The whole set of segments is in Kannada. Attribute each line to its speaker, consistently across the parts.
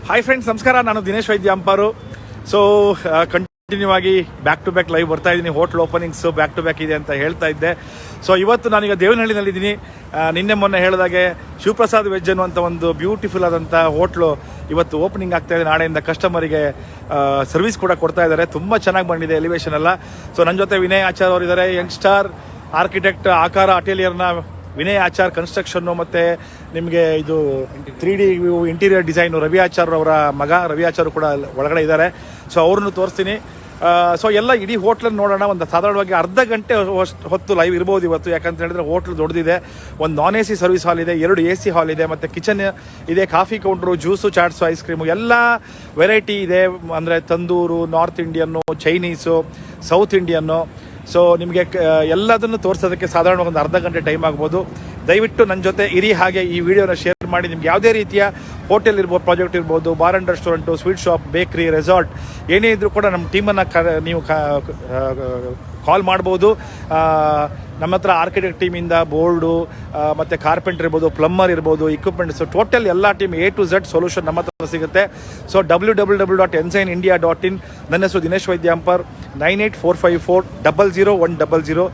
Speaker 1: ಹಾಯ್ ಫ್ರೆಂಡ್ಸ್, ನಮಸ್ಕಾರ. ನಾನು ದಿನೇಶ್ ವೈದ್ಯ ಅಂಪಾರು. ಸೊ ಕಂಟಿನ್ಯೂ ಆಗಿ ಬ್ಯಾಕ್ ಟು ಬ್ಯಾಕ್ ಲೈವ್ ಬರ್ತಾ ಇದ್ದೀನಿ. Hotel openings back to back ಇದೆ ಅಂತ ಹೇಳ್ತಾ ಇದ್ದೆ. ಸೊ ಇವತ್ತು ನಾನೀಗ ದೇವನಹಳ್ಳಿನಲ್ಲಿದ್ದೀನಿ. ನಿನ್ನೆ ಮೊನ್ನೆ ಹೇಳಿದಾಗೆ ಶಿವಪ್ರಸಾದ್ ವೆಜ್ ಅನ್ನುವಂಥ ಒಂದು ಬ್ಯೂಟಿಫುಲ್ ಆದಂಥ ಹೋಟ್ಲು ಇವತ್ತು ಓಪನಿಂಗ್ ಆಗ್ತಾ ಇದೆ. ನಾಳೆಯಿಂದ ಕಸ್ಟಮರಿಗೆ ಸರ್ವಿಸ್ ಕೂಡ ಕೊಡ್ತಾ ಇದ್ದಾರೆ. ತುಂಬ ಚೆನ್ನಾಗಿ ಬಂದಿದೆ ಎಲಿವೇಶನ್ ಎಲ್ಲ. ಸೊ ನನ್ನ ಜೊತೆ ವಿನಯ್ ಆಚಾರ್ ಅವರು ಇದ್ದಾರೆ. ಯಂಗ್ಸ್ಟಾರ್ ಆರ್ಕಿಟೆಕ್ಟ್ ಆಕಾರ ಅಟೇಲಿಯರ್ನ ವಿನಯ್ ಆಚಾರ್ ಕನ್ಸ್ಟ್ರಕ್ಷನ್ನು, ಮತ್ತು ನಿಮಗೆ ಇದು 3D interior design Ravi Achar ಅವರ ಮಗ ರವಿ ಆಚಾರ್ ಕೂಡ ಒಳಗಡೆ ಇದ್ದಾರೆ. ಸೊ ಅವ್ರನ್ನು ತೋರಿಸ್ತೀನಿ. ಸೊ ಎಲ್ಲ ಇಡೀ ಹೋಟ್ಲನ್ನು ನೋಡೋಣ. ಒಂದು ಸಾಧಾರಣವಾಗಿ ಅರ್ಧ ಗಂಟೆ ಹೊತ್ತು ಲೈವ್ ಇರ್ಬೋದು ಇವತ್ತು. ಯಾಕಂತ ಹೇಳಿದ್ರೆ ಹೋಟ್ಲು ದೊಡ್ಡದಿದೆ. ಒಂದು ನಾನ್ AC ಸರ್ವಿಸ್ ಹಾಲ್ ಇದೆ, 2 AC ಹಾಲ್ ಇದೆ, ಮತ್ತು ಕಿಚನ್ ಇದೆ, coffee counter, juice, chaats, ice cream ಎಲ್ಲ ವೆರೈಟಿ ಇದೆ. ಅಂದರೆ tandoor, north Indian, Chinese, south Indian. So ನಿಮಗೆ ಎಲ್ಲದನ್ನು ತೋರಿಸೋದಕ್ಕೆ ಸಾಧಾರಣ ಒಂದು ಅರ್ಧ ಗಂಟೆ ಟೈಮ್ ಆಗ್ಬೋದು. ದಯವಿಟ್ಟು ನನ್ನ ಜೊತೆ ಇರಿ. ಹಾಗೆ ಈ ವಿಡಿಯೋನ ಶೇರ್ ಮಾಡಿ. ನಿಮ್ಗೆ ಯಾವುದೇ ರೀತಿಯ ಹೋಟೆಲ್ ಇರ್ಬೋದು, ಪ್ರಾಜೆಕ್ಟ್ ಇರ್ಬೋದು, bar and restaurant, sweet shop, ಬೇಕ್ರಿ, ರೆಸಾರ್ಟ್ ಏನೇ ಇದ್ರೂ ಕೂಡ ನಮ್ಮ ಟೀಮನ್ನು ನೀವು ಕಾಲ್ ಮಾಡ್ಬೋದು. ನಮ್ಮ ಹತ್ರ ಆರ್ಕಿಟೆಕ್ಟ್ ಟೀಮಿಂದ ಬೋರ್ಡು, ಮತ್ತು ಕಾರ್ಪೆಂಟರ್ ಇರ್ಬೋದು, ಪ್ಲಮ್ಮರ್ ಇರ್ಬೋದು, ಇಕ್ವಿಪ್ಮೆಂಟ್ಸು, ಟೋಟಲ್ ಎಲ್ಲ team A to Z solution ನಮ್ಮ ಹತ್ರ ಸಿಗುತ್ತೆ. So www.ensignindia.in. ನನ್ನ ಹೆಸರು ದಿನೇಶ್ ವೈದ್ಯ ಅಂಪರ್. 9845400100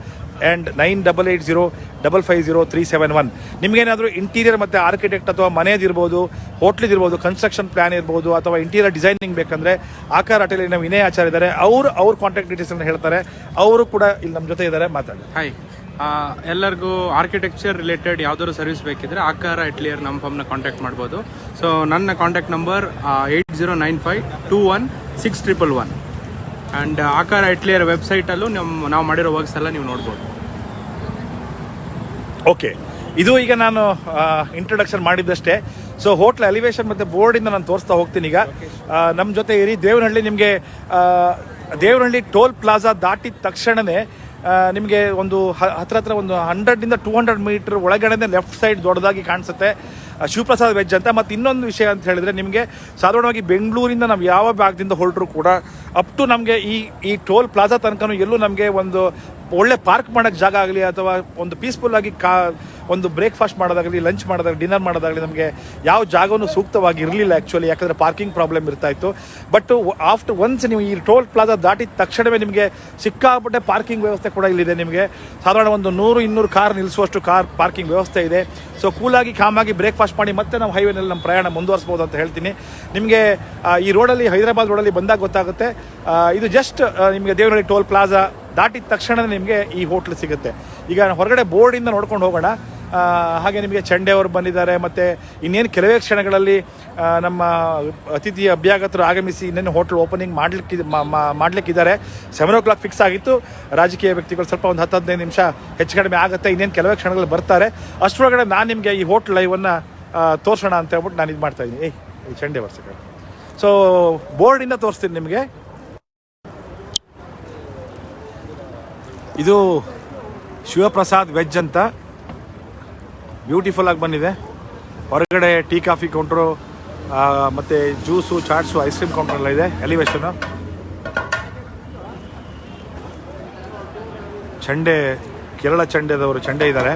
Speaker 1: ಆ್ಯಂಡ್ 9880550371. ನಿಮಗೇನಾದರೂ ಇಂಟೀರಿಯರ್ ಮತ್ತು ಆರ್ಕಿಟೆಕ್ಟ್ ಅಥವಾ ಮನೆಯದಿರ್ಬೋದು, ಹೋಟ್ಲಿದಿರ್ಬೋದು, ಕನ್ಸ್ಟ್ರಕ್ಷನ್ ಪ್ಲಾನ್ ಇರ್ಬೋದು, ಅಥವಾ ಇಂಟೀರಿಯರ್ ಡಿಸೈನಿಂಗ್ ಬೇಕಂದರೆ ಆಕಾರ ಅಟೇಲಿಯರ್ನ ವಿನಯ್ ಆಚಾರ್ ಇದ್ದಾರೆ. ಅವ್ರ ಕಾಂಟ್ಯಾಕ್ಟ್ ಡೀಟೇಲ್ಸನ್ನು ಹೇಳ್ತಾರೆ. ಅವರು ಕೂಡ ಇಲ್ಲಿ ನಮ್ಮ ಜೊತೆ ಇದ್ದಾರೆ. ಮಾತಾಡಿ.
Speaker 2: ಹಾಯ್, ಎಲ್ಲರಿಗೂ ಆರ್ಕಿಟೆಕ್ಚರ್ ರಿಲೇಟೆಡ್ ಯಾವ್ದಾದ್ರು ಸರ್ವಿಸ್ ಬೇಕಿದ್ರೆ ಆಕಾರ ಅಟೇಲಿಯರ್ ನಮ್ಮ ಫರ್ಮ್ನ ಕಾಂಟ್ಯಾಕ್ಟ್ ಮಾಡ್ಬೋದು. ಸೊ ನನ್ನ ಕಾಂಟ್ಯಾಕ್ಟ್ ನಂಬರ್ 8095216111. ಆ್ಯಂಡ್ ಆಕಾರ ಅಟೇಲಿಯರ್ ವೆಬ್ಸೈಟಲ್ಲೂ ನಾವು ಮಾಡಿರೋ ವರ್ಕ್ಸ್ ಎಲ್ಲ ನೀವು ನೋಡ್ಬೋದು.
Speaker 1: ಓಕೆ, ಇದು ಈಗ ನಾನು ಇಂಟ್ರೊಡಕ್ಷನ್ ಮಾಡಿದ್ದಷ್ಟೇ. ಸೊ ಹೋಟ್ಲ್ ಎಲಿವೇಶನ್ ಮತ್ತು ಬೋರ್ಡಿಂದ ನಾನು ತೋರಿಸ್ತಾ ಹೋಗ್ತೀನಿ. ಈಗ ನಮ್ಮ ಜೊತೆ ಇರಿ. ದೇವನಹಳ್ಳಿ ನಿಮಗೆ ದೇವನಹಳ್ಳಿ ಟೋಲ್ ಪ್ಲಾಜಾ ದಾಟಿದ ತಕ್ಷಣವೇ ನಿಮಗೆ ಒಂದು ಹತ್ರ ಒಂದು 100 to 200 ಮೀಟರ್ ಒಳಗಡೆ ಲೆಫ್ಟ್ ಸೈಡ್ ದೊಡ್ಡದಾಗಿ ಕಾಣಿಸುತ್ತೆ ಶಿವಪ್ರಸಾದ್ ವೆಜ್ ಅಂತ. ಮತ್ತು ಇನ್ನೊಂದು ವಿಷಯ ಅಂತ ಹೇಳಿದರೆ, ನಿಮಗೆ ಸಾಧಾರಣವಾಗಿ ಬೆಂಗಳೂರಿಂದ ನಾವು ಯಾವ ಭಾಗದಿಂದ ಹೊರಟರು ಕೂಡ ಅಪ್ ಟು ನಮಗೆ ಈ ಟೋಲ್ ಪ್ಲಾಜಾ ತನಕನೂ ಎಲ್ಲೂ ನಮಗೆ ಒಂದು ಒಳ್ಳೆ ಪಾರ್ಕ್ ಮಾಡೋಕ್ಕೆ ಜಾಗ ಆಗಲಿ, ಅಥವಾ ಒಂದು ಪೀಸ್ಫುಲ್ಲಾಗಿ ಒಂದು ಬ್ರೇಕ್ಫಾಸ್ಟ್ ಮಾಡೋದಾಗಲಿ, ಲಂಚ್ ಮಾಡೋದಾಗಲಿ, ಡಿನ್ನರ್ ಮಾಡೋದಾಗಲಿ ನಮಗೆ ಯಾವ ಜಾಗವೂ ಸೂಕ್ತವಾಗಿ ಇರಲಿಲ್ಲ ಆ್ಯಕ್ಚುಲಿ. ಯಾಕಂದರೆ ಪಾರ್ಕಿಂಗ್ ಪ್ರಾಬ್ಲಮ್ ಇರ್ತಾಯಿತ್ತು. ಬಟ್ ಆಫ್ಟರ್ ಒನ್ಸ್ ನೀವು ಈ ಟೋಲ್ ಪ್ಲಾಜಾ ದಾಟಿದ ತಕ್ಷಣವೇ ನಿಮಗೆ ಸಿಕ್ಕಾಪಟ್ಟೆ ಪಾರ್ಕಿಂಗ್ ವ್ಯವಸ್ಥೆ ಕೂಡ ಇಲ್ಲಿದೆ. ನಿಮಗೆ ಸಾಧಾರಣ ಒಂದು 100-200 ಕಾರ್ ನಿಲ್ಲಿಸುವಷ್ಟು ಪಾರ್ಕಿಂಗ್ ವ್ಯವಸ್ಥೆ ಇದೆ. ಸೊ ಕೂಲಾಗಿ ಕಾಮಾಗಿ ಬ್ರೇಕ್ಫಾಸ್ಟ್ ಮಾಡಿ ಮತ್ತೆ ನಾವು ಹೈವೇನಲ್ಲಿ ನಮ್ಮ ಪ್ರಯಾಣ ಮುಂದುವರಿಸ್ಬೋದು ಅಂತ ಹೇಳ್ತೀನಿ. ನಿಮಗೆ ಈ ರೋಡಲ್ಲಿ, ಹೈದರಾಬಾದ್ ರೋಡಲ್ಲಿ ಬಂದಾಗ ಗೊತ್ತಾಗುತ್ತೆ. ಇದು ಜಸ್ಟ್ ನಿಮಗೆ ದೇವನಹಳ್ಳಿ ಟೋಲ್ ಪ್ಲಾಜಾ ದಾಟಿದ ತಕ್ಷಣ ನಿಮಗೆ ಈ ಹೋಟ್ಲ್ ಸಿಗುತ್ತೆ. ಈಗ ಹೊರಗಡೆ ಬೋರ್ಡಿಂದ ನೋಡ್ಕೊಂಡು ಹೋಗೋಣ. ಹಾಗೆ ನಿಮಗೆ ಚಂಡೆ ಅವರು ಬಂದಿದ್ದಾರೆ. ಮತ್ತು ಇನ್ನೇನು ಕೆಲವೇ ಕ್ಷಣಗಳಲ್ಲಿ ನಮ್ಮ ಅತಿಥಿ ಅಭ್ಯಾಗತರು ಆಗಮಿಸಿ ಇನ್ನೇನು ಹೋಟ್ಲ್ ಓಪನಿಂಗ್ ಮಾಡಲಿಕ್ಕಿದ್ದಾರೆ. 7 o'clock ಫಿಕ್ಸ್ ಆಗಿತ್ತು. ರಾಜಕೀಯ ವ್ಯಕ್ತಿಗಳು ಸ್ವಲ್ಪ ಒಂದು 10-15 ನಿಮಿಷ ಹೆಚ್ಚು ಕಡಿಮೆ ಆಗುತ್ತೆ. ಇನ್ನೇನು ಕೆಲವೇ ಕ್ಷಣಗಳು ಬರ್ತಾರೆ. ಅಷ್ಟರೊಳಗಡೆ ನಾನು ನಿಮಗೆ ಈ ಹೋಟ್ಲ್ ಲೈವನ್ನು ತೋರಿಸೋಣ ಅಂತ ಹೇಳ್ಬಿಟ್ಟು ನಾನು ಇದು ಮಾಡ್ತಾಯಿದ್ದೀನಿ. ಈ ಚಂಡೆ ವರ್ಷಗಳು. ಸೊ ಬೋರ್ಡಿಂದ ತೋರಿಸ್ತೀನಿ ನಿಮಗೆ. ಇದು ಶಿವಪ್ರಸಾದ್ ವೆಜ್ ಅಂತ ಬ್ಯೂಟಿಫುಲ್ ಆಗಿ ಬಂದಿದೆ. ಹೊರಗಡೆ ಟೀ ಕಾಫಿ ಕೌಂಟ್ರು, ಮತ್ತು juice, chaats, ice cream counter ಎಲ್ಲ ಇದೆ. ಎಲಿವೇಶನು ಚಂಡೆ, ಕೇರಳ ಚಂಡೆದವರು ಚಂಡೆ ಇದ್ದಾರೆ.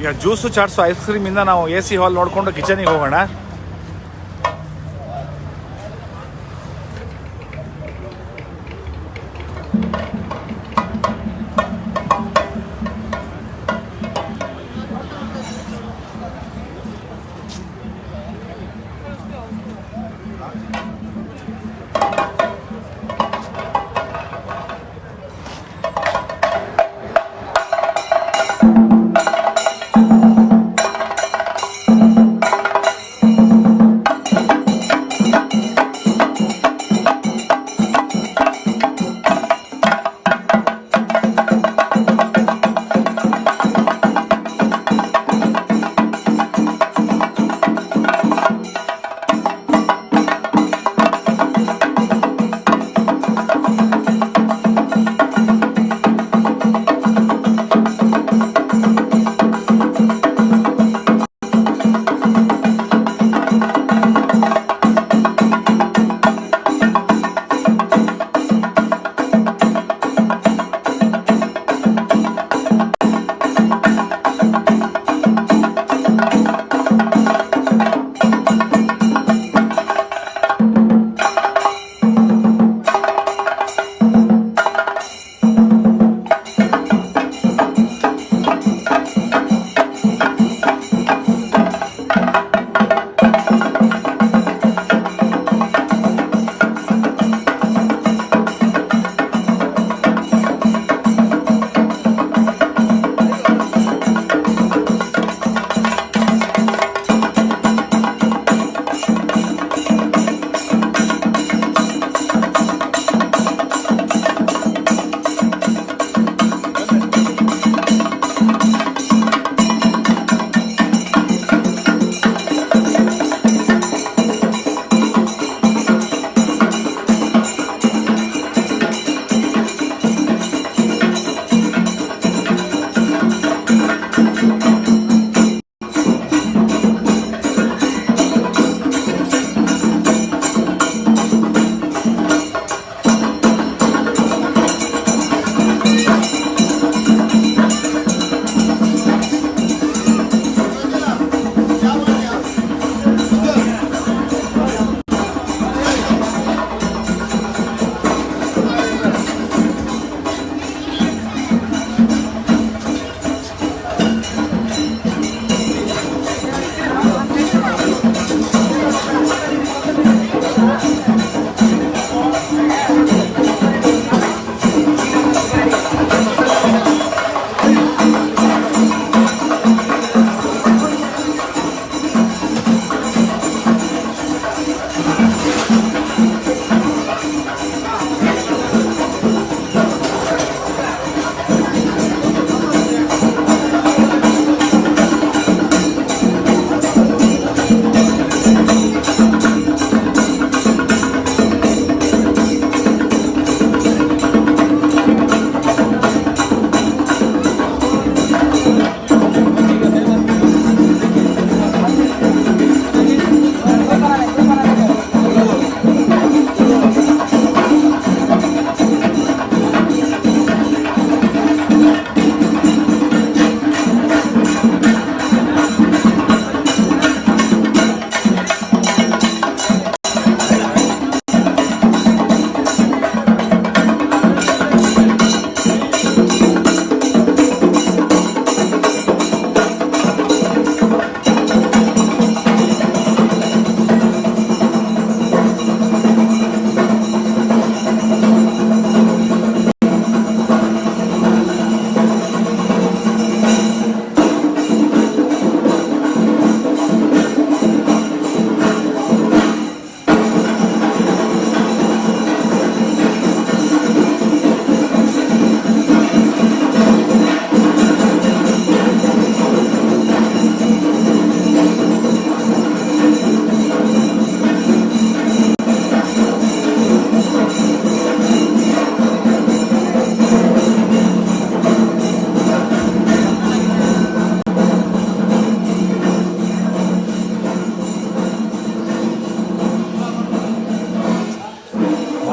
Speaker 1: ಈಗ ಜ್ಯೂಸು, ಚಾಟ್ಸು, ಐಸ್ ಕ್ರೀಮಿಂದ ನಾವು AC ಹಾಲ್ ನೋಡಿಕೊಂಡು ಕಿಚನಿಗೆ ಹೋಗೋಣ.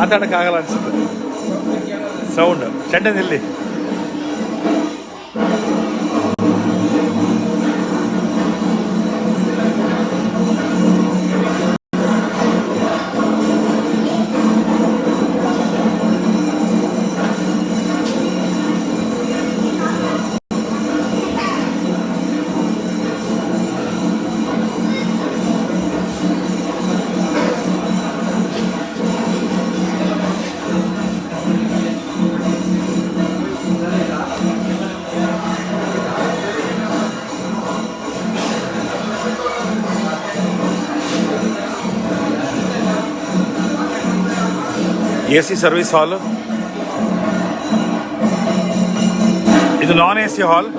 Speaker 1: ಮಾತಾಡೋಕ್ಕಾಗಲ್ಲ ಅನಿಸುತ್ತೆ. ಸೌಂಡ್ ಚಂಡನ್ ಇಲ್ಲಿ AC ಸರ್ವಿಸ್ ಹಾಲ್. ಇದು ನಾನ್ AC ಹಾಲ್.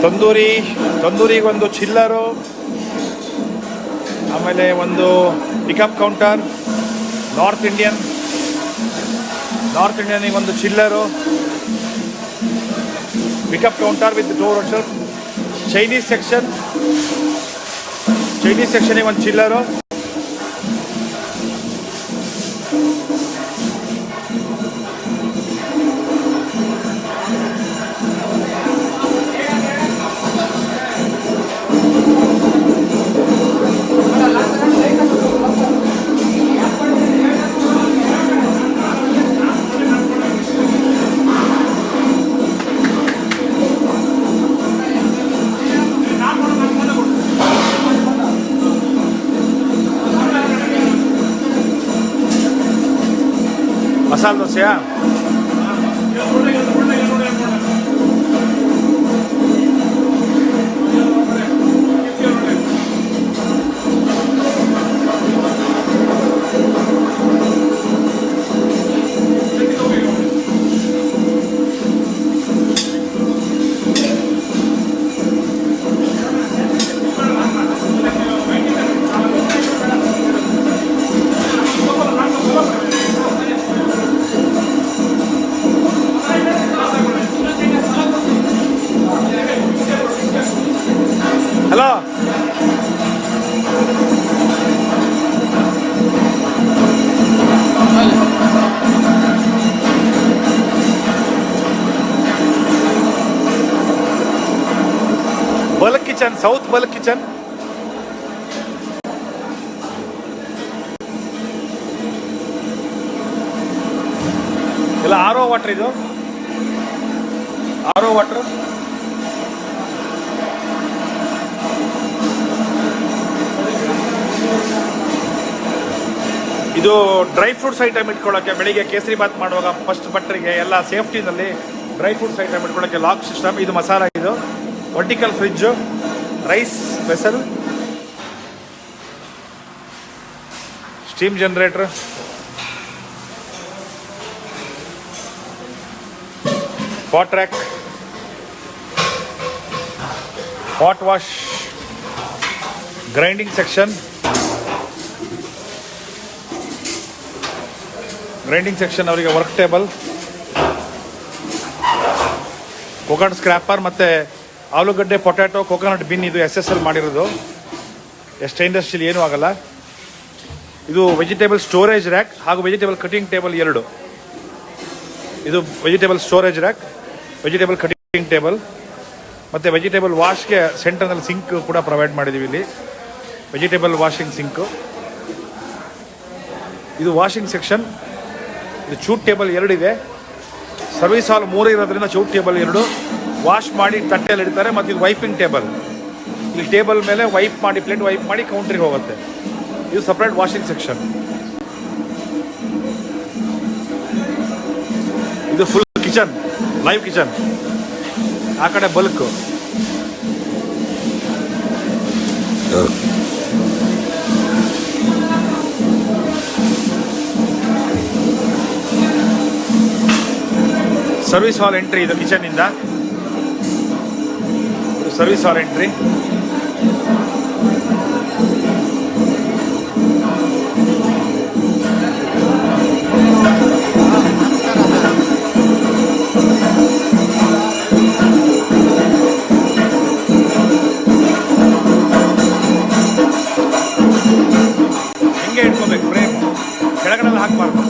Speaker 1: ತಂದೂರಿಗೆ ಒಂದು ಚಿಲ್ಲರು, ಆಮೇಲೆ ಒಂದು ಪಿಕಪ್ ಕೌಂಟರ್, ನಾರ್ತ್ ಇಂಡಿಯನ್ಗೆ ಒಂದು chiller, pickup counter with door also. Chinese ಸೆಕ್ಷನ್ಗೆ ಒಂದು ಚಿಲ್ಲರು. ಮಸಾಲೆ ದೋಸೆಯಾ? Hello, bulk kitchen, south bulk kitchen. ಇಲ್ಲ ಆರ್ ಓ ವಾಟರ್, ಇದು ಆರ್ ಓ ವಾಟರ್. ಇದು ಡ್ರೈ ಫ್ರೂಟ್ಸ್ ಐಟಮ್ ಇಟ್ಕೊಳ್ಳೋಕ್ಕೆ, ಬೆಳಿಗ್ಗೆ ಕೇಸರಿ ಬಾತ್ ಮಾಡುವಾಗ ಫಸ್ಟ್ ಬಟ್ಟರಿಗೆ ಎಲ್ಲ ಸೇಫ್ಟಿನಲ್ಲಿ ಡ್ರೈ ಫ್ರೂಟ್ಸ್ ಐಟಮ್ ಇಟ್ಕೊಳ್ಳೋಕ್ಕೆ ಲಾಕ್ ಸಿಸ್ಟಮ್. ಇದು ಮಸಾಲ, ಇದು vertical fridge, rice vessel, steam generator, pot rack, pot wash, grinding section, ಅವರಿಗೆ ವರ್ಕ್ ಟೇಬಲ್, ಕೋಕೋನಟ್ ಸ್ಕ್ರ್ಯಾಪರ್ ಮತ್ತು ಆಲೂಗಡ್ಡೆ, ಪೊಟ್ಯಾಟೊ, ಕೋಕೋನಟ್ ಬಿನ್. ಇದು SSL ಮಾಡಿರೋದು, ಸ್ಟೈನ್ಲೆಸ್ ಸ್ಟೀಲ್, ಏನೂ ಆಗಲ್ಲ. ಇದು ವೆಜಿಟೇಬಲ್ ಸ್ಟೋರೇಜ್ ರ್ಯಾಕ್ ಹಾಗೂ ವೆಜಿಟೇಬಲ್ ಕಟಿಂಗ್ ಟೇಬಲ್ ಎರಡು. ಇದು vegetable storage rack, vegetable cutting table ಮತ್ತು ವೆಜಿಟೇಬಲ್ ವಾಶ್ಗೆ ಸೆಂಟರ್ನಲ್ಲಿ ಸಿಂಕ್ ಕೂಡ ಪ್ರೊವೈಡ್ ಮಾಡಿದ್ದೀವಿ. ಇಲ್ಲಿ ವೆಜಿಟೇಬಲ್ ವಾಷಿಂಗ್ ಸಿಂಕು. ಇದು ವಾಷಿಂಗ್ ಸೆಕ್ಷನ್. ಇದು ಚೂಟ್ ಟೇಬಲ್ ಎರಡಿದೆ. ಸರ್ವಿಸ್ ಹಾಲ್ 3 ಇರೋದ್ರಿಂದ ಚೂಟ್ ಟೇಬಲ್ 2. ವಾಶ್ ಮಾಡಿ ತಟ್ಟೆಯಲ್ಲಿ ಇಡ್ತಾರೆ. ಮತ್ತು ಇದು ವೈಪಿಂಗ್ ಟೇಬಲ್. ಇಲ್ಲಿ ಟೇಬಲ್ ಮೇಲೆ ವೈಪ್ ಮಾಡಿ, ಪ್ಲೇಟ್ ವೈಪ್ ಮಾಡಿ ಕೌಂಟ್ರಿಗೆ ಹೋಗುತ್ತೆ. ಇದು ಸಪ್ರೇಟ್ ವಾಷಿಂಗ್ ಸೆಕ್ಷನ್. ಇದು ಫುಲ್ ಕಿಚನ್, ಲೈವ್ ಕಿಚನ್. ಆ ಕಡೆ ಬಲ್ಕು. ಸರ್ವಿಸ್ ಹಾಲ್ ಎಂಟ್ರಿ. ಇದು ಕಿಚನ್ನಿಂದ ಸರ್ವಿಸ್ ಹಾಲ್ ಎಂಟ್ರಿ. ಹಿಂಗೆ ಇಟ್ಕೋಬೇಕು ಫ್ರೇಮ್, ಕೆಳಗಡೆಲ್ಲ ಹಾಕಬಾರ್ದು.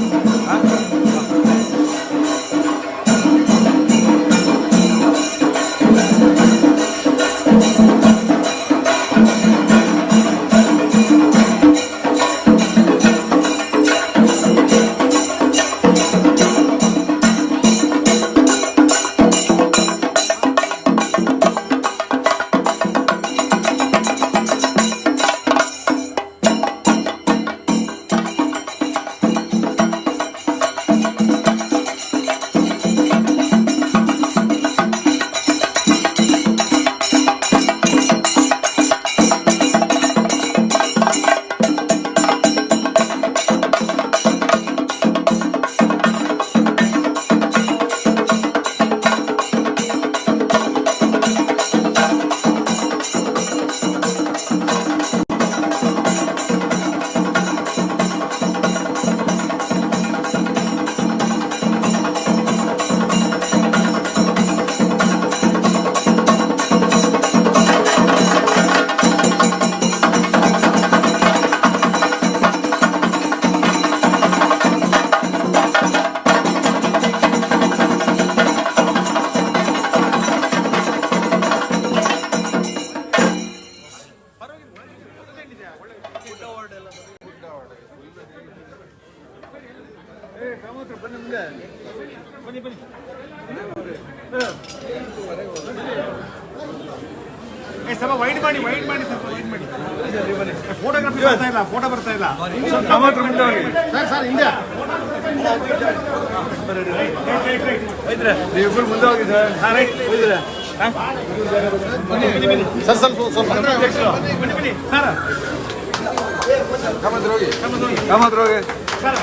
Speaker 1: ಬನ್ನಿ ಬನ್ನಿ. ಸ್ವಲ್ಪ ವೈಡ್ ಮಾಡಿ ಸ್ವಲ್ಪ ವೈಡ್ ಮಾಡಿ. ಫೋಟೋಗ್ರಫಿ ಬರ್ತಾ ಇಲ್ಲ, ಫೋಟೋ ಬರ್ತಾ ಇಲ್ಲ. ಸರ್ ಇಂಡಿಯಾ
Speaker 3: ನೀವಿಬ್ಬರು ಮುಂದೆ ಹೋಗಿ ಸರ್.
Speaker 1: ಸರ್ ಸ್ವಲ್ಪ ಬನ್ನಿ ಸರ್.
Speaker 3: ಕಾಮತ್ರ ಹೋಗಿ
Speaker 1: ಸರ್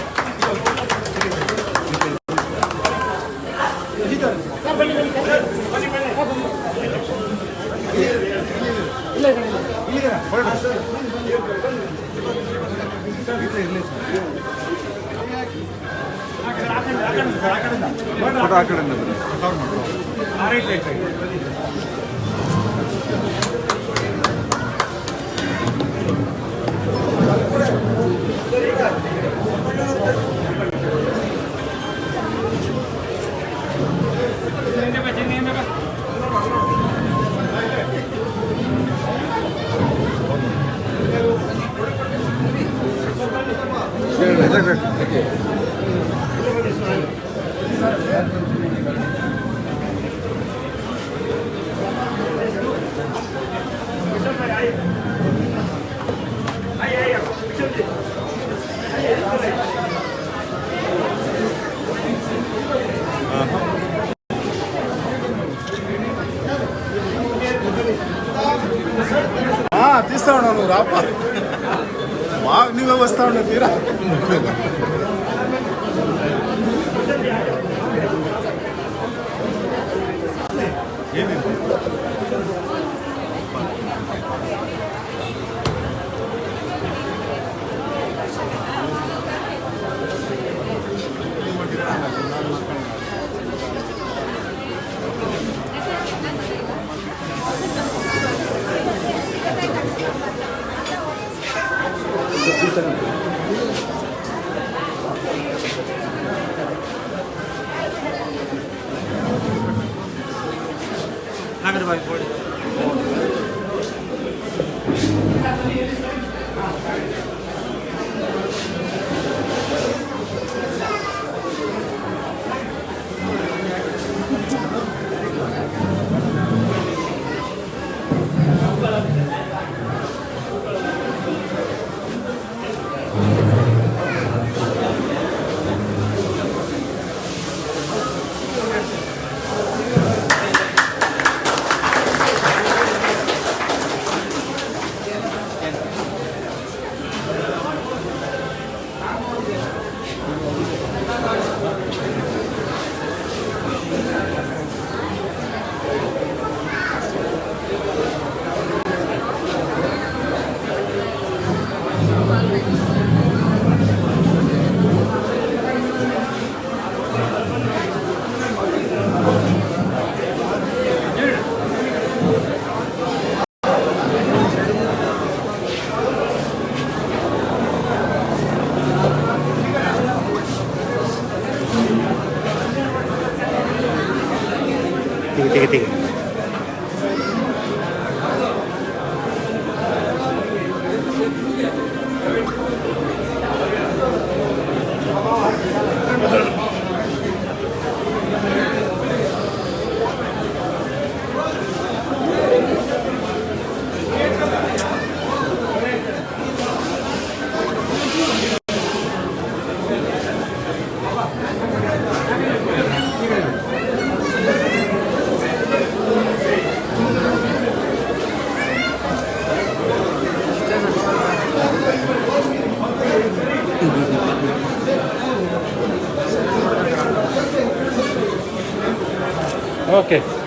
Speaker 3: ಫೋಟೋ ಆ ಕಡೆಯಿಂದ ಬನ್ನಿ.
Speaker 4: తీస్తా ఉన్నావు నువ్వు రాపా మాకు నువ్వే వస్తా ఉన్నావు తీరా. ఏమి
Speaker 1: ठीक है. Okay.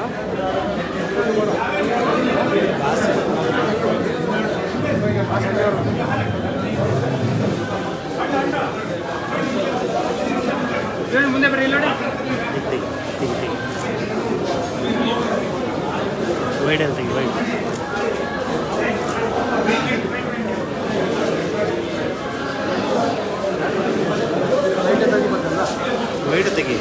Speaker 2: ಮಾಡೋಣ. ಮುಂದೆ ಬರ್ರಿ ಇಲ್ಲ
Speaker 5: ವೈಡಲ್ಲಿ ತೆಗಿ ವೈಡ್ ವೈಡ್ ತೆಗಿ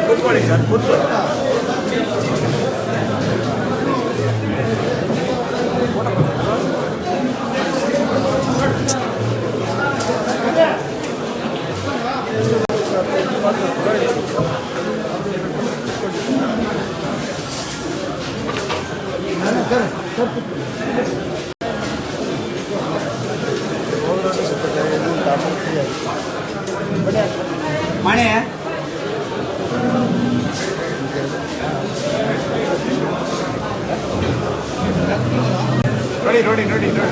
Speaker 1: ಕೂತ್ಕೊಳ್ಳಿ ಸರ್, ಕೂತ್ಕೊಳ್ಳಿ.
Speaker 5: ಮಣೆ
Speaker 1: ನೋಡಿ ನೋಡಿ ನೋಡಿ ನೋಡಿ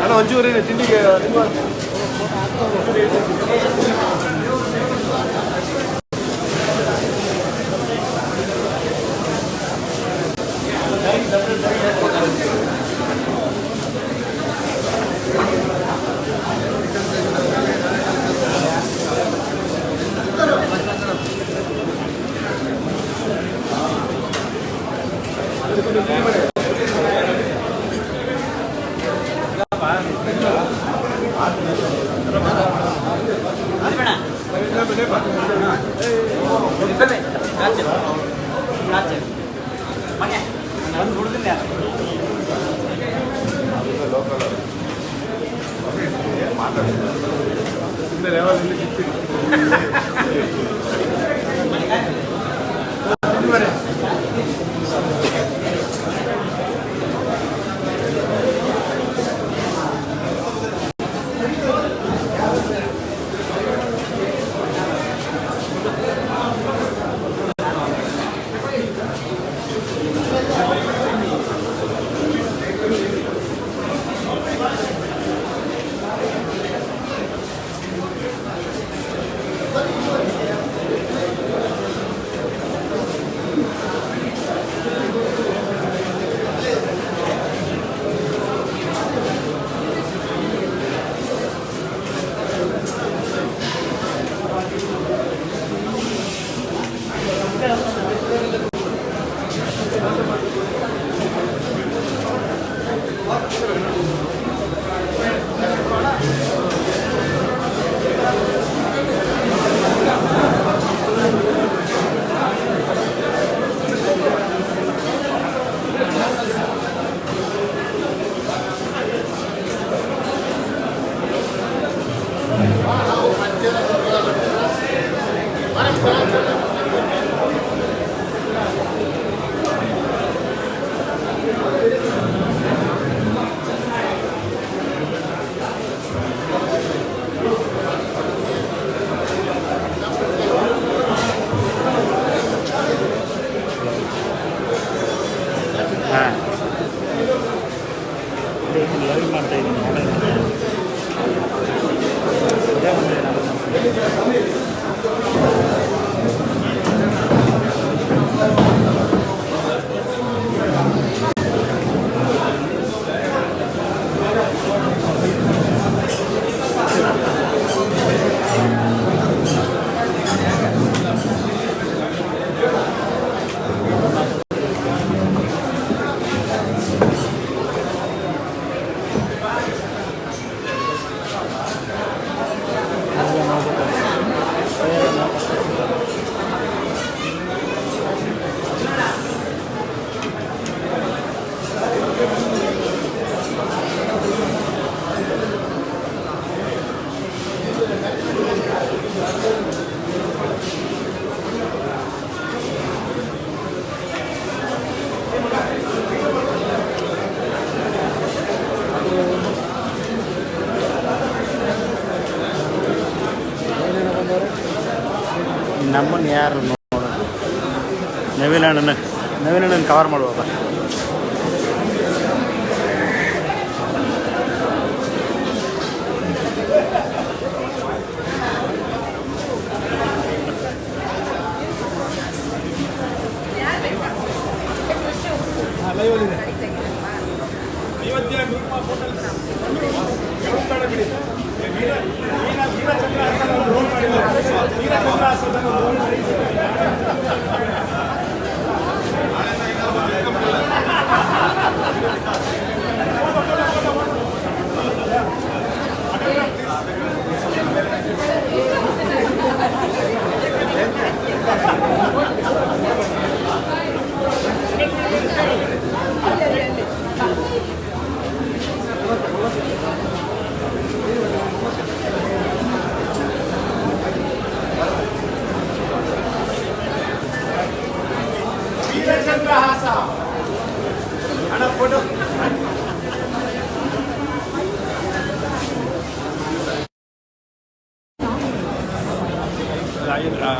Speaker 3: ಅಣ್ಣ ಒಂಚೂರು ತಿಂಡಿಗೆ ನಿಮ್ಮ
Speaker 5: ನಮ್ಮನ್ನು ಯಾರು ನೋಡೋದು ನವೀನ್ ಅಣ್ಣನ ಕವರ್ ಮಾಡುವಾಗ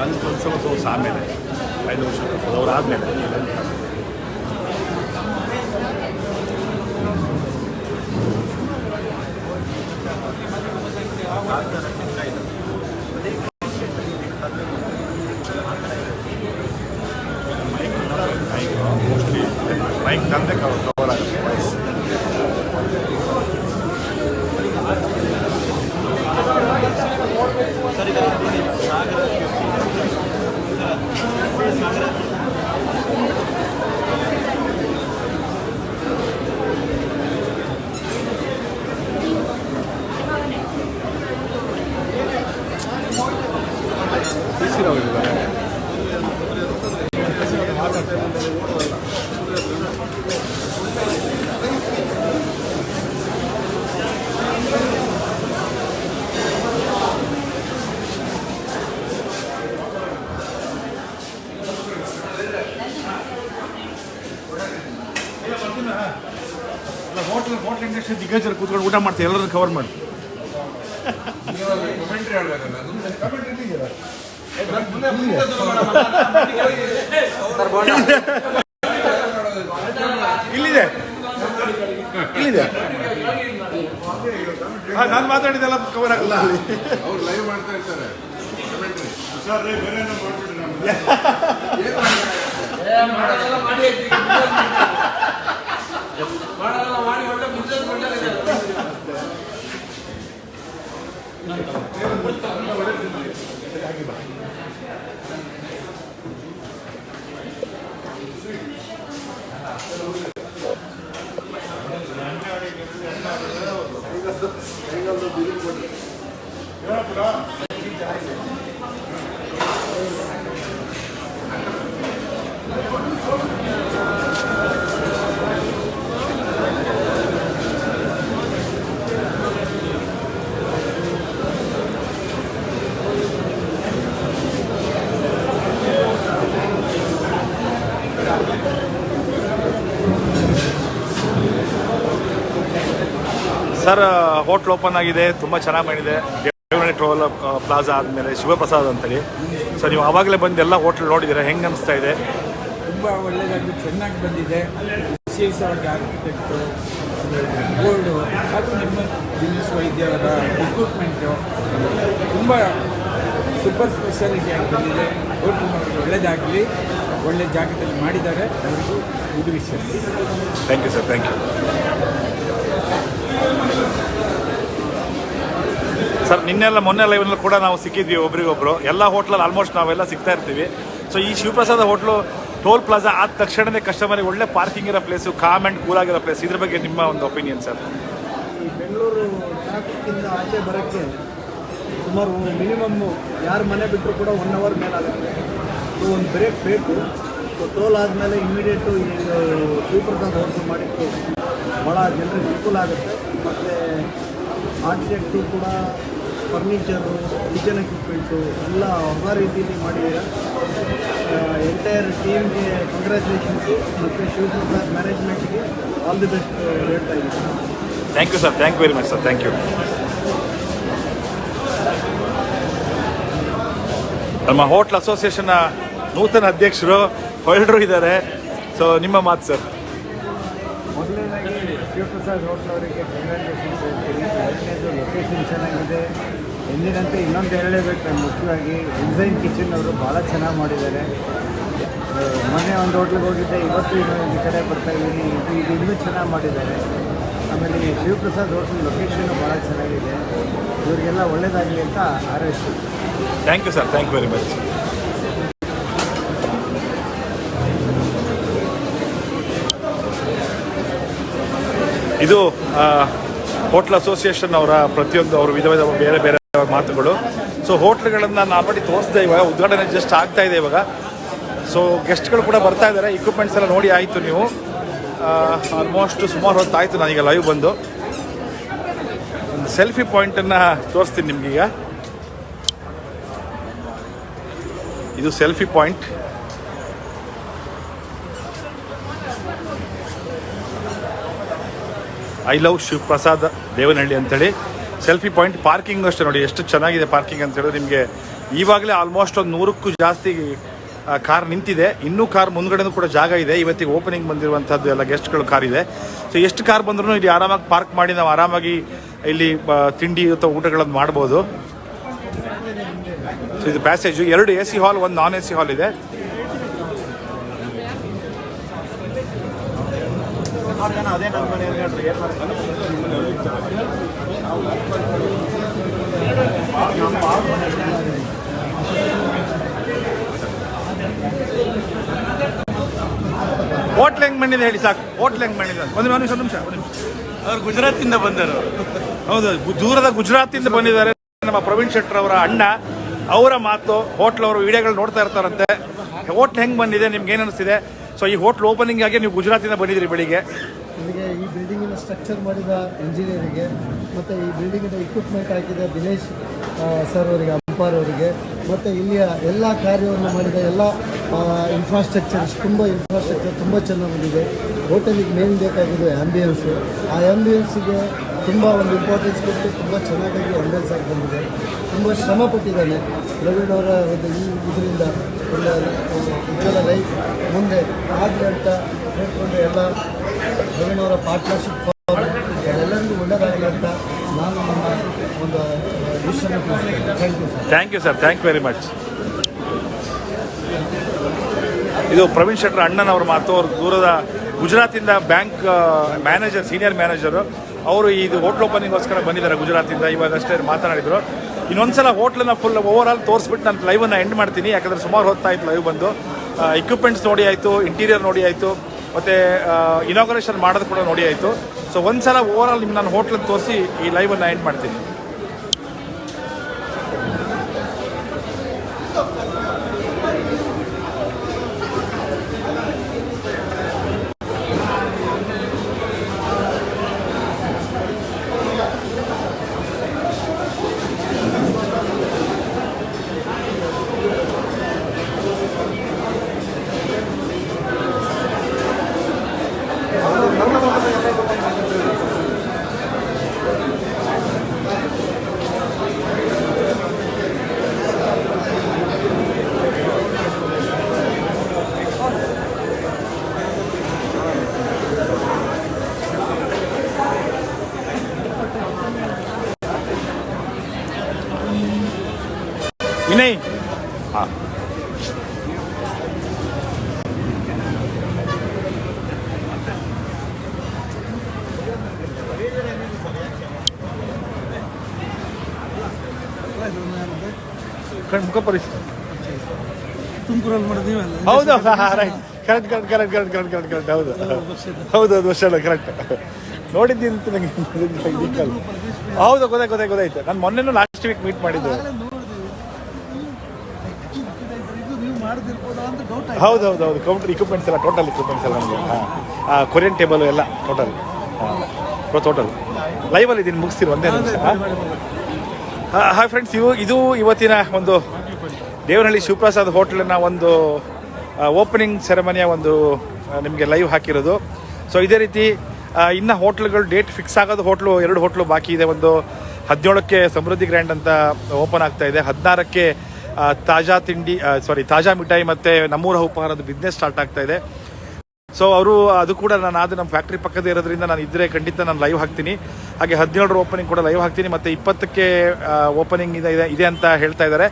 Speaker 1: ಅಲ್ಲಿ ಸ್ವಲ್ಪ ತೋರಿಸಿ ಆಮೇಲೆ 5 ವರ್ಷ ಅವ್ರು ಆದಮೇಲೆ ಮೈಕ್ ನಂದೇ ಕವರ್ ಆಗುತ್ತೆ ವಾಯ್ಸ್. ಹೋಟ್ಲ್ ಇಂಡಸ್ಟ್ರಿ ದಿಗ್ಗಜರು ಕೂತ್ಕೊಂಡು ಊಟ ಮಾಡ್ತಾರೆ, ಎಲ್ಲರೂ ಕವರ್ ಮಾಡಿ. ಇಲ್ಲಿದೆ ಇಲ್ಲಿದೆ. ನಾನು ಮಾತಾಡಿದೆಲ್ಲ ಕವರ್ ಆಗಲ್ಲ.
Speaker 4: ಅವ್ರು ಲೈವ್ ಮಾಡ್ತಾ ಇರ್ತಾರೆ.
Speaker 1: ಸರ್, ಹೋಟ್ಲ್ ಓಪನ್ ಆಗಿದೆ, ತುಂಬ ಚೆನ್ನಾಗಿ ಮಾಡಿದೆ. ದೇವನಹಳ್ಳಿ ಟೋಲ್ ಪ್ಲಾಜಾ ಆದಮೇಲೆ ಶಿವಪ್ರಸಾದ್ ಅಂತೇಳಿ. ಸೊ ನೀವು ಆವಾಗಲೇ ಬಂದು ಎಲ್ಲ ಹೋಟ್ಲ್ ನೋಡಿದ್ದೀರಾ, ಹೆಂಗೆ ಅನಿಸ್ತಾ ಇದೆ?
Speaker 6: ತುಂಬ ಒಳ್ಳೆಯದಾಗಿ ಚೆನ್ನಾಗಿ ಬಂದಿದೆ. ವಿಶೇಷವಾಗಿ ಆರ್ಕಿಟೆಕ್ಟು, ಬೋರ್ಡು ಹಾಗೂ ನಿಮ್ಮ ಬಿಸ್ನೆಸ್ ವೈದ್ಯರ ರಿಕ್ರೂಟ್ಮೆಂಟು ತುಂಬ ಸೂಪರ್ ಸ್ಪೆಷಾಲಿಟಿ ಆಗಿ ಬಂದಿದೆ. ಹೋಟ್ಲಿನವ್ರಿಗೆ ಒಳ್ಳೆಯದಾಗಲಿ, ಒಳ್ಳೆ ಜಾಗದಲ್ಲಿ ಮಾಡಿದ್ದಾರೆ, ಅವರಿಗೂ ಇದು ವಿಷಯ.
Speaker 1: Thank you sir, thank you sir. ಮೊನ್ನೆ ಲೈವ್ನಲ್ಲಿ ಕೂಡ ನಾವು ಸಿಕ್ಕಿದ್ವಿ ಒಬ್ರಿಗೊಬ್ರು. ಎಲ್ಲ ಹೋಟ್ಲಲ್ಲಿ ಆಲ್ಮೋಸ್ಟ್ ನಾವೆಲ್ಲ ಸಿಗ್ತಾ ಇರ್ತೀವಿ. ಸೊ ಈ ಶಿವಪ್ರಸಾದ ಹೋಟ್ಲು ಟೋಲ್ ಪ್ಲಾಜಾ ಆದ ತಕ್ಷಣವೇ ಕಸ್ಟಮರಿಗೆ ಒಳ್ಳೆ ಪಾರ್ಕಿಂಗ್ ಇರೋ ಪ್ಲೇಸು, ಕಾಮ್ ಆ್ಯಂಡ್ ಕೂಲ್ ಆಗಿರೋ ಪ್ಲೇಸ್. ಇದ್ರ ಬಗ್ಗೆ ನಿಮ್ಮ ಒಂದು ಒಪಿನಿಯನ್ ಸರ್?
Speaker 7: ಈ ಬೆಂಗಳೂರು ಟ್ರಾಫಿಕ್ಕಿಂದ ಆಚೆ ಬರೋಕ್ಕೆ ಸುಮಾರು ಮಿನಿಮಮ್ಮು ಯಾರು ಮನೆ ಬಿಟ್ಟರು ಕೂಡ 1 ಅವರ್ ಮೇಲಾಗುತ್ತೆ. ಸೊ ಒಂದು ಬ್ರೇಕ್ ಬೇಕು. ಸೊ ಟೋಲ್ ಆದಮೇಲೆ ಇಮ್ಮಿಡಿಯೇಟು ಈ ಶಿವಪ್ರಸಾದ್ ಹೋಟ್ಲು ಮಾಡಿದ್ದು ಭಾಳ ಜನರಿಗೆ ಅನುಕೂಲ ಆಗುತ್ತೆ. ಮತ್ತು ಆರ್ಕಿಟೆಕ್ಟು ಕೂಡ ಫರ್ನಿಚರು, ಕಿಚನ್ ಎಕ್ವಿಪ್ಮೆಂಟ್ಸು ಎಲ್ಲ ಹೊಸ ರೀತಿಯಲ್ಲಿ ಮಾಡಿದ್ದೀರಾ. ಎಂಟೈರ್ ಟೀಮ್ಗೆ ಕಂಗ್ರ್ಯಾಚುಲೇಷನ್ಸು ಮತ್ತು ಶಿವಪ್ರಸಾದ್ ಮ್ಯಾನೇಜ್ಮೆಂಟ್ಗೆ ಆಲ್ ದಿ ಬೆಸ್ಟ್ ಹೇಳ್ತಾ ಇದ್ದೀನಿ.
Speaker 1: Thank you sir, thank you very much sir, thank you. ನಮ್ಮ ಹೋಟ್ಲ್ ಅಸೋಸಿಯೇಷನ್ನ ನೂತನ ಅಧ್ಯಕ್ಷರು ಹೊರಡರು ಇದ್ದಾರೆ. ಸೊ ನಿಮ್ಮ ಮಾತು ಸರ್?
Speaker 7: ಮೊದಲನೇದಾಗಿ ಶಿವಪ್ರಸಾದ್ ಹೋಟ್ಲವರಿಗೆ ಕಂಗ್ರ್ಯಾಚುಲೇಷನ್ಸ್ ಹೇಳ್ತೀನಿ. ಎರಡನೇದು ಲೊಕೇಶನ್ ಚೆನ್ನಾಗಿದೆ. ಎಂದಿನಂತೆ ಇನ್ನೊಂದು ಹೇಳಲೇಬೇಕು, ನಾನು ಮುಖ್ಯವಾಗಿ ಡಿಸೈನ್ ಕಿಚನ್ ಅವರು ಭಾಳ ಚೆನ್ನಾಗಿ ಮಾಡಿದ್ದಾರೆ. ಮೊನ್ನೆ ಒಂದು ಹೋಟ್ಲಿಗೆ ಹೋಗಿದ್ದೆ, ಇವತ್ತು ಈ ಕಡೆ ಬರ್ತಾ ಇದ್ದೀನಿ. ಇದು ಇನ್ನೂ ಚೆನ್ನಾಗಿ ಮಾಡಿದ್ದಾರೆ. ಆಮೇಲೆ ಈ ಶಿವಪ್ರಸಾದ್ ಹೋಟ್ಲ್ ಲೊಕೇಶನ್ನು ಭಾಳ ಚೆನ್ನಾಗಿದೆ. ಇವರಿಗೆಲ್ಲ ಒಳ್ಳೆಯದಾಗಲಿ ಅಂತ ಹಾರೈಸ್ತೀನಿ.
Speaker 1: Thank you sir, thank you very much. ಇದು ಹೋಟ್ಲ್ ಅಸೋಸಿಯೇಷನ್ ಅವರ ಪ್ರತಿಯೊಂದು ಅವರು ವಿಧ ಬೇರೆ ಬೇರೆ ಮಾತುಗಳು. ಸೊ ಹೋಟ್ಲ್ಗಳನ್ನು ನಾಲ್ಪಟ್ಟಿ ತೋರಿಸ್ದೆ, ಇವಾಗ ಉದ್ಘಾಟನೆ ಜಸ್ಟ್ ಆಗ್ತಾ ಇದೆ ಇವಾಗ. ಸೊ ಗೆಸ್ಟ್ಗಳು ಕೂಡ ಬರ್ತಾ ಇದ್ದಾರೆ. ಇಕ್ವಿಪ್ಮೆಂಟ್ಸ್ ಎಲ್ಲ ನೋಡಿ ಆಯಿತು ನೀವು. ಆಲ್ಮೋಸ್ಟ್ ಸುಮಾರು ಹೊತ್ತು ಆಯಿತು ನಾನೀಗ ಲೈವ್ ಬಂದು. ಒಂದು ಸೆಲ್ಫಿ ಪಾಯಿಂಟನ್ನು ತೋರಿಸ್ತೀನಿ ನಿಮಗೀಗ. ಇದು selfie point. I love Shivaprasad Devanahalli ಅಂತೇಳಿ ಸೆಲ್ಫಿ ಪಾಯಿಂಟ್. ಪಾರ್ಕಿಂಗ್ ಅಷ್ಟೇ ನೋಡಿ ಎಷ್ಟು ಚೆನ್ನಾಗಿದೆ ಪಾರ್ಕಿಂಗ್ ಅಂತ ಹೇಳಿದ್ರೆ. ನಿಮಗೆ ಈವಾಗಲೇ ಆಲ್ಮೋಸ್ಟ್ ಒಂದು 100ಕ್ಕೂ ಜಾಸ್ತಿ ಕಾರ್ ನಿಂತಿದೆ. ಇನ್ನೂ ಕಾರ್ ಮುಂದ್ಗಡೆನೂ ಕೂಡ ಜಾಗ ಇದೆ. ಇವತ್ತಿಗೆ ಓಪನಿಂಗ್ ಬಂದಿರುವಂಥದ್ದು ಎಲ್ಲ ಗೆಸ್ಟ್ಗಳು ಕಾರ್ ಇದೆ. ಸೊ ಎಷ್ಟು ಕಾರ್ ಬಂದ್ರೂ ಇಲ್ಲಿ ಆರಾಮಾಗಿ ಪಾರ್ಕ್ ಮಾಡಿ ನಾವು ಆರಾಮಾಗಿ ಇಲ್ಲಿ ತಿಂಡಿ ಅಥವಾ ಊಟಗಳನ್ನು ಮಾಡ್ಬೋದು. ಸೊ ಇದು ಪ್ಯಾಸೇಜು, 2 AC ಹಾಲ್, 1 ನಾನ್ AC ಹಾಲ್ ಇದೆ. ಹೋಟ್ಲ್ ಹೆಂಗ್ ಬಂದಿದೆ ಹೇಳಿ ಸಾಕು. ಹೋಟ್ಲ್ ಹೆಂಗ್ ಬಂದಿದೆ ಒಂದು ನಿಮಿಷ.
Speaker 3: ಅವ್ರು ಗುಜರಾತಿಂದ ಬಂದರು.
Speaker 1: ಹೌದು, ದೂರದ ಗುಜರಾತಿಂದ ಬಂದಿದ್ದಾರೆ. ನಮ್ಮ ಪ್ರವೀಣ್ ಶೆಟ್ಟರ್ ಅವರ ಅಣ್ಣ, ಅವರ ಮಾತು. ಹೋಟ್ಲ್ ಅವರು ವಿಡಿಯೋಗಳು ನೋಡ್ತಾ ಇರ್ತಾರಂತೆ. ಹೋಟ್ಲ್ ಹೆಂಗ್ ಬಂದಿದೆ, ನಿಮ್ಗೆ ಏನು ಅನಿಸ್ತಿದೆ? ಸೊ ಈ ಹೋಟ್ಲ್ ಓಪನಿಂಗ್ ಆಗಿ ನೀವು ಗುಜರಾತಿಂದ ಬಂದಿದ್ರಿ ಬೆಳಿಗ್ಗೆ.
Speaker 7: ನನಗೆ ಈ ಬಿಲ್ಡಿಂಗಿನ ಸ್ಟ್ರಕ್ಚರ್ ಮಾಡಿದ ಇಂಜಿನಿಯರಿಗೆ ಮತ್ತು ಈ ಬಿಲ್ಡಿಂಗಿನ ಇಕ್ವಿಪ್ಮೆಂಟ್ ಹಾಕಿದ ದಿನೇಶ್ ಸರ್ ಅವರಿಗೆ, ಅಂಪಾರ್ ಅವರಿಗೆ, ಮತ್ತು ಇಲ್ಲಿಯ ಎಲ್ಲ ಕಾರ್ಯವನ್ನು ಮಾಡಿದ ಎಲ್ಲ ಇನ್ಫ್ರಾಸ್ಟ್ರಕ್ಚರ್ ತುಂಬ ಚೆನ್ನಾಗಿ ಬಂದಿದೆ. ಹೋಟೆಲಿಗೆ ಮೇನ್ ಬೇಕಾಗಿದ್ದು ಆ್ಯಂಬಿಯನ್ಸು. ಆ ಆ್ಯಂಬಿಯನ್ಸಿಗೆ ತುಂಬ ಒಂದು ಇಂಪಾರ್ಟೆನ್ಸ್ ಕೊಟ್ಟು ತುಂಬ ಚೆನ್ನಾಗಿ ಆ್ಯಂಬಿಯನ್ಸ್ ಆಗಿ ಬಂದಿದೆ. ತುಂಬ ಶ್ರಮ ಪಟ್ಟಿದ್ದಾನೆ ಪ್ರವೀಣ್ ಅವರ ಒಂದು ಈ ಇದರಿಂದ ಒಳ್ಳೆಯ ಉಜ್ವಲ ಲೈಫ್ ಮುಂದೆ ಆಗಲಿ ಅಂತ ಹೇಳ್ಕೊಂಡು ಎಲ್ಲ ಪ್ರವೀಣ್ ಅವರ ಪಾರ್ಟ್ನರ್ಶಿಪ್ ಎಲ್ಲರಿಗೂ ಒಳ್ಳೆಯದಾಗಲಿ ಅಂತ ನಾನು ನನ್ನ ಒಂದು ವಿಷಯವನ್ನು ತಿಳಿಸ್ತೇನೆ.
Speaker 1: Thank you sir, thank you very much. ಇದು ಪ್ರವೀಣ್ ಶೆಟ್ಟರ್ ಅಣ್ಣನವ್ರ ಮಾತು. ಅವರು ದೂರದ ಗುಜರಾತಿಂದ ಬ್ಯಾಂಕ್ ಮ್ಯಾನೇಜರ್, ಸೀನಿಯರ್ ಮ್ಯಾನೇಜರು. ಅವರು ಇದು ಹೋಟ್ಲ್ ಓಪನಿಂಗ್ಗೋಸ್ಕರ ಬಂದಿದ್ದಾರೆ ಗುಜರಾತಿಂದ. ಇವಾಗಷ್ಟೇ ಮಾತನಾಡಿದರು. ಇನ್ನೊಂದ್ಸಲ ಹೋಟ್ಲನ್ನ ಫುಲ್ ಓವರ್ ಆಲ್ ತೋರಿಸ್ಬಿಟ್ಟು ನಾನು ಲೈವನ್ನು ಎಂಡ್ ಮಾಡ್ತೀನಿ. ಯಾಕಂದರೆ ಸುಮಾರು ಹೊತ್ತಾಯಿತು ಲೈವ್ ಬಂದು. ಇಕ್ವಿಪ್ಮೆಂಟ್ಸ್ ನೋಡಿ ಆಯಿತು, ಇಂಟೀರಿಯರ್ ನೋಡಿ ಆಯಿತು, ಮತ್ತು ಇನಾಗ್ರೇಷನ್ ಮಾಡೋದು ಕೂಡ ನೋಡಿ ಆಯಿತು. ಸೊ ಒಂದ್ಸಲ ಓವರ್ ಆಲ್ ನಿಮ್ಗೆ ನಾನು ಹೋಟ್ಲನ್ನು ತೋರಿಸಿ ಈ ಲೈವನ್ನು ಎಂಡ್ ಮಾಡ್ತೀನಿ. ವಿನಯ್, ಹಾಂ, ಮುಖ ಪರಿಸ್ಥಿತಿ
Speaker 7: ತುಮಕೂರಲ್ಲಿ ಮಾಡೋದು
Speaker 1: ಹೌದು. Right, correct. ಹೌದು, ವರ್ಷ ಕರೆಕ್ಟ್. ನೋಡಿದ್ದೀನಿ ಅಂತ ನಂಗೆ. ಹೌದು, ಗೊತ್ತಾಯ್ತು. ನಾನು ಮೊನ್ನೆನೂ ಲಾಸ್ಟ್ ವೀಕ್ ಮೀಟ್ ಮಾಡಿದ್ದೆ. ಹೌದು, ಕೌಂಟರ್ ಇಕ್ವಿಪ್ಮೆಂಟ್ಸ್ ಎಲ್ಲ, ಟೋಟಲ್ ಇಕ್ವಿಪ್ಮೆಂಟ್ಸ್ ಎಲ್ಲ ನಮಗೆ. ಕೊರಿಯನ್ ಟೇಬಲ್ ಎಲ್ಲ ಟೋಟಲ್ ಲೈವಲ್ಲಿ ಇದನ್ನು ಮುಗಿಸ್ತೀರಿ ಒಂದೇ ನಿಮಿಷ. ಹಾಯ್ ಫ್ರೆಂಡ್ಸ್, ಇದು ಇವತ್ತಿನ ಒಂದು ದೇವನಹಳ್ಳಿ ಶಿವಪ್ರಸಾದ್ ಹೋಟ್ಲಿನ ಒಂದು ಓಪನಿಂಗ್ ಸೆರೆಮನಿಯ ಒಂದು ನಿಮಗೆ ಲೈವ್ ಹಾಕಿರೋದು. ಸೊ ಇದೇ ರೀತಿ ಇನ್ನು ಹೋಟ್ಲುಗಳು ಡೇಟ್ ಫಿಕ್ಸ್ ಆಗೋದು. 2 ಹೋಟ್ಲು ಬಾಕಿ ಇದೆ. ಒಂದು 17ಕ್ಕೆ ಸಮೃದ್ಧಿ ಗ್ರ್ಯಾಂಡ್ ಅಂತ ಓಪನ್ ಆಗ್ತಾ ಇದೆ. 16ಕ್ಕೆ ತಾಜಾ ಮಿಠಾಯಿ ಮತ್ತು ನಮ್ಮೂರ ಉಪಹಾರದ ಬಿಸ್ನೆಸ್ ಸ್ಟಾರ್ಟ್ ಆಗ್ತಾ ಇದೆ. ಸೊ ಅದು ಕೂಡ ನಮ್ಮ ಫ್ಯಾಕ್ಟ್ರಿ ಪಕ್ಕದೇ ಇರೋದ್ರಿಂದ ನಾನು ಇದ್ದರೆ ಖಂಡಿತ ನಾನು ಲೈವ್ ಹಾಕ್ತೀನಿ. ಹಾಗೆ 17ರ ಓಪನಿಂಗ್ ಕೂಡ ಲೈವ್ ಹಾಕ್ತೀನಿ. ಮತ್ತು 20ಕ್ಕೆ ಓಪನಿಂಗ್ ಇದೆ ಅಂತ ಹೇಳ್ತಾ ಇದ್ದಾರೆ.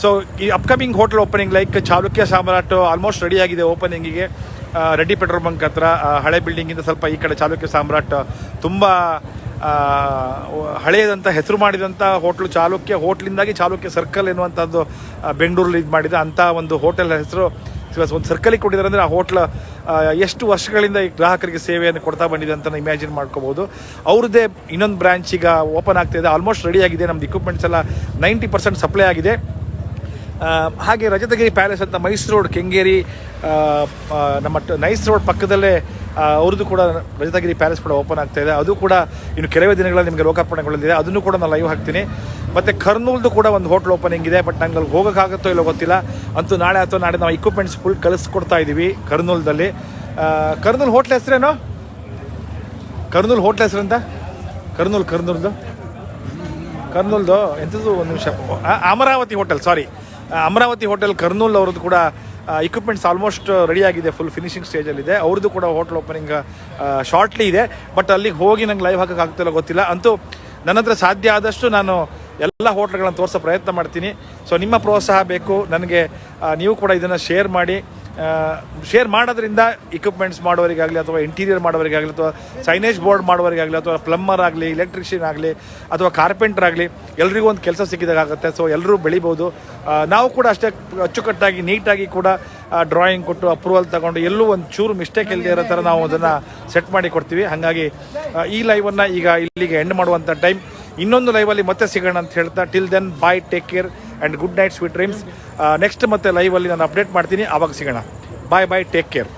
Speaker 1: ಸೊ ಈ upcoming hotel opening like Chalukya Samrat almost ready ಆಗಿದೆ ಓಪನಿಂಗಿಗೆ. ರೆಡ್ಡಿ ಪೆಟ್ರೋಲ್ ಬಂಕ್ ಹತ್ರ, ಹಳೆ ಬಿಲ್ಡಿಂಗಿಂದ ಸ್ವಲ್ಪ ಈ ಕಡೆ ಚಾಲುಕ್ಯ ಸಾಮ್ರಾಟ್. ತುಂಬ ಹಳೆಯದಂಥ ಹೆಸರು ಮಾಡಿದಂಥ ಹೋಟ್ಲು ಚಾಲುಕ್ಯ. ಹೋಟ್ಲಿಂದಾಗಿ ಚಾಲುಕ್ಯ ಸರ್ಕಲ್ ಎನ್ನುವಂಥದ್ದು ಬೆಂಗಳೂರಲ್ಲಿ ಇದು ಮಾಡಿದ ಅಂಥ ಒಂದು ಹೋಟೆಲ್ ಹೆಸರು ಒಂದು ಸರ್ಕಲಿಗೆ ಕೊಟ್ಟಿದ್ದಾರೆ. ಅಂದರೆ ಆ ಹೋಟ್ಲ ಎಷ್ಟು ವರ್ಷಗಳಿಂದ ಈ ಗ್ರಾಹಕರಿಗೆ ಸೇವೆಯನ್ನು ಕೊಡ್ತಾ ಬಂದಿದೆ ಅಂತ ಇಮ್ಯಾಜಿನ್ ಮಾಡ್ಕೋಬೋದು. ಅವ್ರದ್ದೇ ಇನ್ನೊಂದು ಬ್ರಾಂಚ್ ಈಗ ಓಪನ್ ಆಗ್ತಾಯಿದೆ. ಆಲ್ಮೋಸ್ಟ್ ರೆಡಿ ಆಗಿದೆ. ನಮ್ಮದು ಇಕ್ವಿಪ್ಮೆಂಟ್ಸ್ ಎಲ್ಲ 90% ಸಪ್ಲೈ ಆಗಿದೆ. ಹಾಗೆ ರಜತಗಿರಿ ಪ್ಯಾಲೇಸ್ ಅಂತ ಮೈಸೂರು ರೋಡ್, ಕೆಂಗೇರಿ, ನಮ್ಮ ನೈಸ್ ರೋಡ್ ಪಕ್ಕದಲ್ಲೇ ಅವ್ರದ್ದು ಕೂಡ ರಜತಗಿರಿ ಪ್ಯಾಲೇಸ್ ಕೂಡ ಓಪನ್ ಆಗ್ತಾಯಿದೆ. ಅದು ಕೂಡ ಇನ್ನು ಕೆಲವೇ ದಿನಗಳಲ್ಲಿ ನಿಮಗೆ ಲೋಕಾರ್ಪಣೆಗೊಳ್ಳಲಿದೆ. ಅದನ್ನು ಕೂಡ ನಾನು ಲೈವ್ ಹಾಕ್ತೀನಿ. ಮತ್ತು ಕರ್ನೂಲ್ದು ಕೂಡ ಒಂದು ಹೋಟ್ಲ್ ಓಪನಿಂಗ್ ಇದೆ. ಬಟ್ ನಂಗೆ ಅಲ್ಲಿ ಹೋಗೋಕ್ಕಾಗುತ್ತೋ ಇಲ್ಲೋ ಗೊತ್ತಿಲ್ಲ. ಅಂತೂ ನಾಳೆ ಅಥವಾ ನಾಳೆ ನಾವು ಇಕ್ವಿಪ್ಮೆಂಟ್ಸ್ ಫುಲ್ ಕಳಿಸ್ಕೊಡ್ತಾ ಇದ್ದೀವಿ ಕರ್ನೂಲ್ದಲ್ಲಿ. ಕರ್ನೂಲ್ ಹೋಟ್ಲ್ ಹೆಸರೇನು? ಕರ್ನೂಲ್ ಹೋಟ್ಲ್ ಹೆಸರಂತ ಕರ್ನೂಲ್ದು ಎಂಥದ್ದು, ಒಂದು ನಿಮಿಷ. Amaravati hotel, sorry, Amaravati hotel Kurnool ಅವ್ರದ್ದು ಕೂಡ ಇಕ್ವಿಪ್ಮೆಂಟ್ಸ್ ಆಲ್ಮೋಸ್ಟ್ ರೆಡಿಯಾಗಿದೆ. ಫುಲ್ ಫಿನಿಶಿಂಗ್ ಸ್ಟೇಜಲ್ಲಿದೆ. ಅವ್ರದ್ದು ಕೂಡ ಹೋಟ್ಲ್ ಓಪನಿಂಗ್ ಶಾರ್ಟ್ಲಿ ಇದೆ. ಬಟ್ ಅಲ್ಲಿಗೆ ಹೋಗಿ ನಂಗೆ ಲೈವ್ ಹಾಕೋಕ್ಕಾಗ್ತಿಲ್ಲ ಗೊತ್ತಿಲ್ಲ. ಅಂತೂ ನನ್ನ ಹತ್ರ ಸಾಧ್ಯ ಆದಷ್ಟು ನಾನು ಎಲ್ಲ ಹೋಟ್ಲ್ಗಳನ್ನು ತೋರಿಸೋ ಪ್ರಯತ್ನ ಮಾಡ್ತೀನಿ. ಸೊ ನಿಮ್ಮ ಪ್ರೋತ್ಸಾಹ ಬೇಕು ನನಗೆ. ನೀವು ಕೂಡ ಇದನ್ನು ಶೇರ್ ಮಾಡೋದ್ರಿಂದ ಇಕ್ವಿಪ್ಮೆಂಟ್ಸ್ ಮಾಡೋರಿಗಾಗಲಿ ಅಥವಾ ಇಂಟೀರಿಯರ್ ಮಾಡೋರಿಗಾಗಲಿ ಅಥವಾ ಸೈನೇಜ್ ಬೋರ್ಡ್ ಮಾಡೋರಿಗಾಗಲಿ ಅಥವಾ ಪ್ಲಮ್ಮರ್ ಆಗಲಿ, ಎಲೆಕ್ಟ್ರಿಷಿಯನ್ ಆಗಲಿ ಅಥವಾ ಕಾರ್ಪೆಂಟರ್ ಆಗಲಿ ಎಲ್ರಿಗೂ ಒಂದು ಕೆಲಸ ಸಿಕ್ಕಿದಾಗುತ್ತೆ. ಸೊ ಎಲ್ಲರೂ ಬೆಳಿಬೋದು. ನಾವು ಕೂಡ ಅಷ್ಟೇ ಅಚ್ಚುಕಟ್ಟಾಗಿ ನೀಟಾಗಿ ಕೂಡ ಡ್ರಾಯಿಂಗ್ ಕೊಟ್ಟು ಅಪ್ರೂವಲ್ ತಗೊಂಡು ಎಲ್ಲೂ ಒಂದು ಚೂರು ಮಿಸ್ಟೇಕ್ ಇಲ್ಲದೆ ಇರೋ ಥರ ನಾವು ಅದನ್ನು ಸೆಟ್ ಮಾಡಿ ಕೊಡ್ತೀವಿ. ಹಾಗಾಗಿ ಈ ಲೈವನ್ನು ಈಗ ಇಲ್ಲಿಗೆ ಎಂಡ್ ಮಾಡುವಂಥ ಟೈಮ್. ಇನ್ನೊಂದು ಲೈವಲ್ಲಿ ಮತ್ತೆ ಸಿಗೋಣ ಅಂತ ಹೇಳ್ತಾ, till then bye, take care and good night, sweet dreams. Next ಮತ್ತೆ ಲೈವಲ್ಲಿ ನಾನು ಅಪ್ಡೇಟ್ ಮಾಡ್ತೀನಿ, ಆವಾಗ ಸಿಗೋಣ. Bye bye, take care.